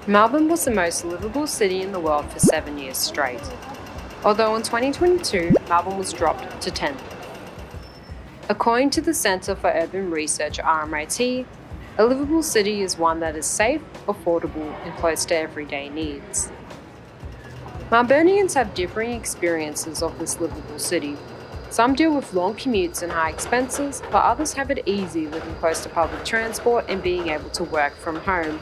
Melbourne was the most livable city in the world for 7 years straight, although in 2022, Melbourne was dropped to 10th. According to the Centre for Urban Research RMIT, a livable city is one that is safe, affordable, and close to everyday needs. Melburnians have differing experiences of this livable city. Some deal with long commutes and high expenses, but others have it easy living close to public transport and being able to work from home.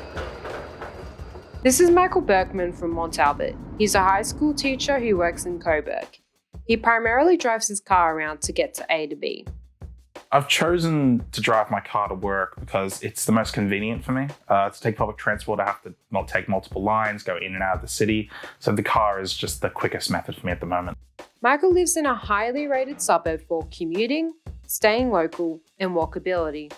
This is Michael Berkman from Mont Albert. He's a high school teacher who works in Coburg. He primarily drives his car around to get to A to B. I've chosen to drive my car to work because it's the most convenient for me. To take public transport, I have to not take multiple lines, go in and out of the city. So the car is just the quickest method for me at the moment. Michael lives in a highly rated suburb for commuting, staying local, and walkability.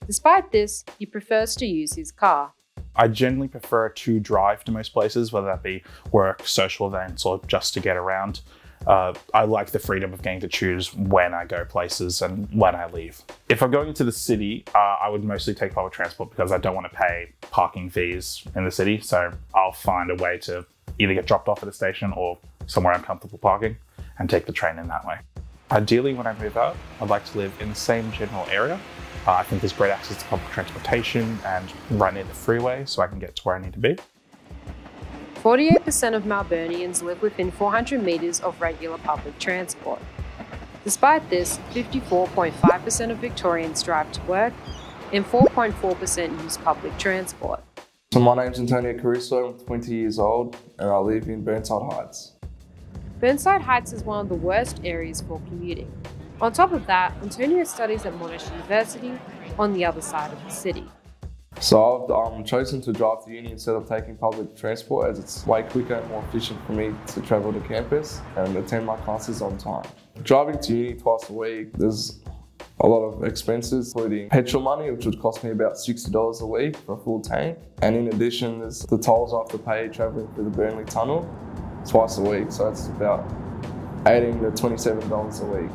Despite this, he prefers to use his car. I generally prefer to drive to most places, whether that be work, social events, or just to get around. I like the freedom of getting to choose when I go places and when I leave. If I'm going into the city, I would mostly take public transport because I don't want to pay parking fees in the city. So I'll find a way to either get dropped off at a station or somewhere I'm comfortable parking and take the train in that way. Ideally, when I move out, I'd like to live in the same general area. I think there's great access to public transportation and right near the freeway, so I can get to where I need to be. 48% of Melburnians live within 400 metres of regular public transport. Despite this, 54.5% of Victorians drive to work and 4.4% use public transport. So my name's Antonio Caruso, I'm 20 years old and I live in Burnside Heights. Burnside Heights is one of the worst areas for commuting. On top of that, Antonio studies at Monash University on the other side of the city. So I've chosen to drive to uni instead of taking public transport as it's way quicker and more efficient for me to travel to campus and attend my classes on time. Driving to uni twice a week, there's a lot of expenses, including petrol money, which would cost me about $60 a week for a full tank. And in addition, there's the tolls I have to pay travelling through the Burnley Tunnel twice a week, so it's about $18 to $27 a week.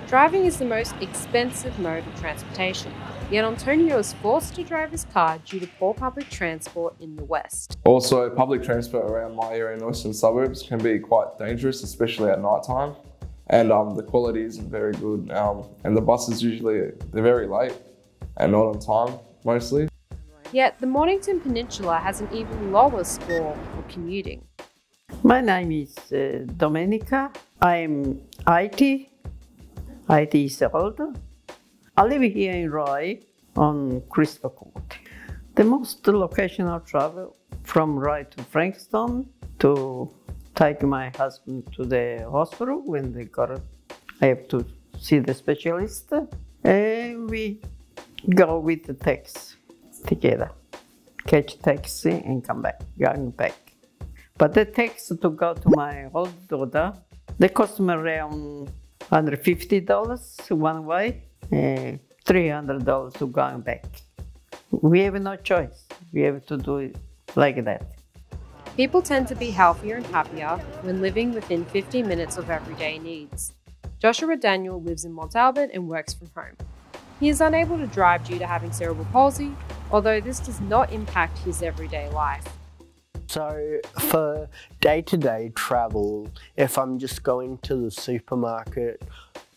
Driving is the most expensive mode of transportation, yet Antonio is forced to drive his car due to poor public transport in the west. Also, public transport around my area in the western suburbs can be quite dangerous, especially at night time. And the quality isn't very good. And the buses usually, they're very late and not on time, mostly. Yet the Mornington Peninsula has an even lower score for commuting. My name is Domenica. I'm 80 years old. I live here in Rye on Christopher Court. The most location I travel from Rye to Frankston to take my husband to the hospital when I have to see the specialist. And we go with the taxi together. Catch taxi and come back, going back. But the taxi to go to my old daughter, they cost me around $150 one way and $300 to going back. We have no choice. We have to do it like that. People tend to be healthier and happier when living within 15 minutes of everyday needs. Joshua Daniel lives in Mont Albert and works from home. He is unable to drive due to having cerebral palsy, although this does not impact his everyday life. So for day-to-day travel, if I'm just going to the supermarket,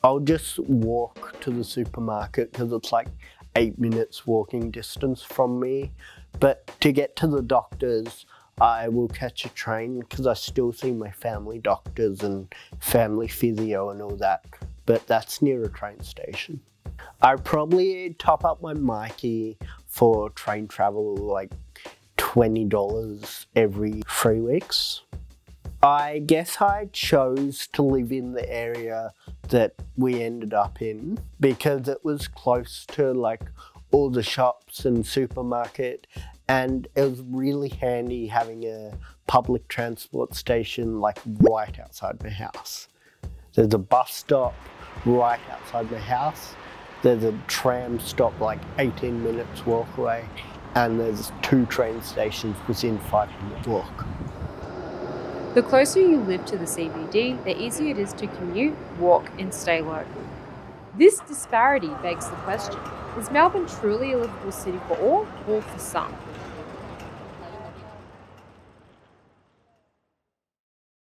I'll just walk to the supermarket because it's like 8 minutes walking distance from me. But to get to the doctors, I will catch a train because I still see my family doctors and family physio and all that, but that's near a train station. I probably top up my Mikey for train travel like $20 every 3 weeks. I guess I chose to live in the area that we ended up in because it was close to like all the shops and supermarket, and it was really handy having a public transport station like right outside my house. There's a bus stop right outside my house. There's a tram stop like 18 minutes walk away, and there's 2 train stations within 5-minute walk. The closer you live to the CBD, the easier it is to commute, walk, and stay local. This disparity begs the question, is Melbourne truly a livable city for all or for some?